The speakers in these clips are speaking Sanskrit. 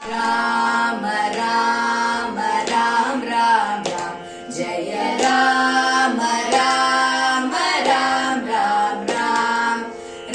राम राम राम राम राम जय राम राम राम राम राम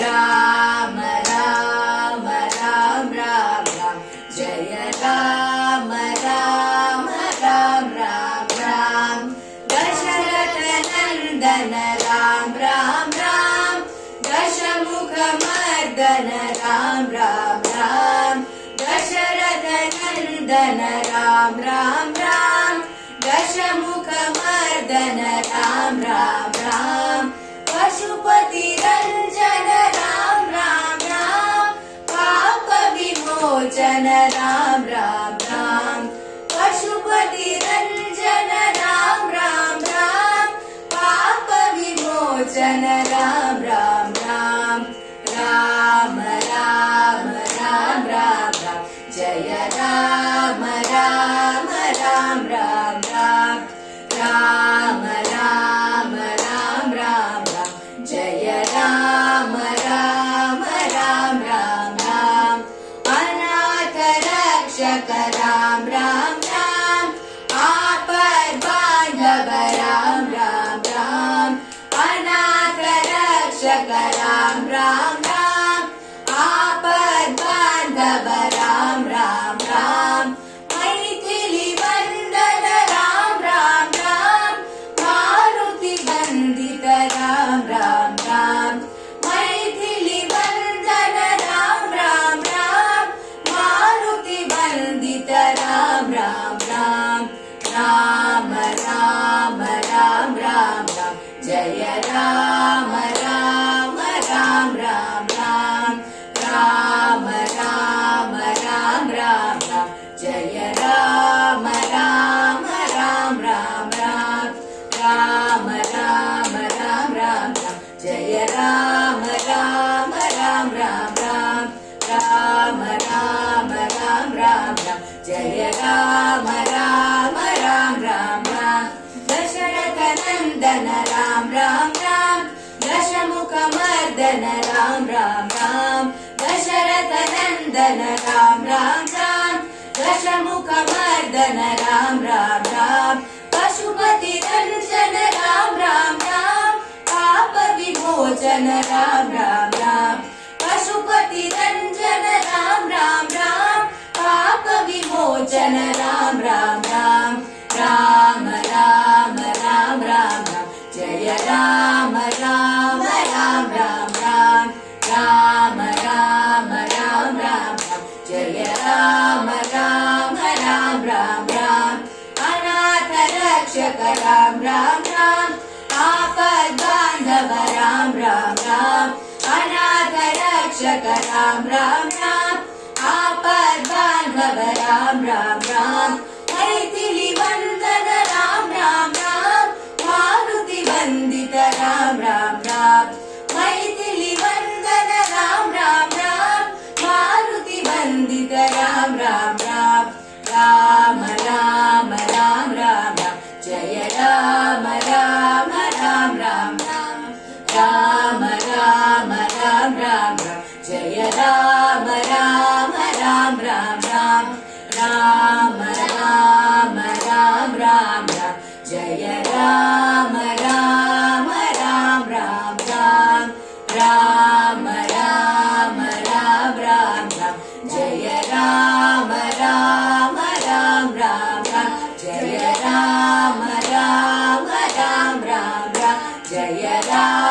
राम राम राम राम राम जय राम राम राम राम राम दशरथ नंदन राम राम राम दशमुख मर्दन राम राम राम दशरथ नंदन राम राम राम दशमुख मर्दन राम राम राम पशुपति रंजन राम राम राम पाप विमोचन राम राम राम पशुपति रंजन राम राम राम पाप विमोचन राम राम राम राम राम राम राम राम जय राम राम राम राम राम राम राम राम राम राम जय राम राम राम राम राम अनाथ रक्षक राम राम राम आपद बांधव राम राम राम अनाथ रक्षक राम राम राम आपद बांधव राम राम राम मैथिली वंदन राम राम राम मारुति वंदित राम राम राम मैथिली वंदन राम राम राम मारुति वंदित राम राम राम राम राम राम राम राम जय राम राम राम राम राम राम राम राम राम राम जय राम राम राम राम राम राम राम राम राम राम जय राम राम राम राम राम राम राम राम राम राम जय राम राम राम राम राम दशरथ नंदन राम राम राम दशमुख मर्दन राम राम राम दशरथ नंदन राम राम राम दशमुख मर्दन राम राम राम पशुपति रंजन राम राम राम पाप विमोचन राम राम राम पशुपति रंजन राम राम राम पाप विमोचन राम राम राम राम राम राम राम राम जय राम राम राम राम राम राम राम राम राम राम जय राम राम राम राम राम अनाथ रक्षक राम राम राम आपद बांधव राम राम राम अनाथ रक्षक राम राम राम आपद बांधव राम राम राम मैथिली वंदन राम राम राम मारुति वंदित राम राम राम मैथिली वंदन राम राम राम मारुति वंदित राम राम राम राम राम राम राम राम जय राम राम राम राम राम राम राम राम राम राम जय राम राम राम राम राम राम राम राम राम राम जय राम राम राम राम राम राम राम राम राम राम जय राम राम राम राम राम जय राम राम राम राम राम जय राम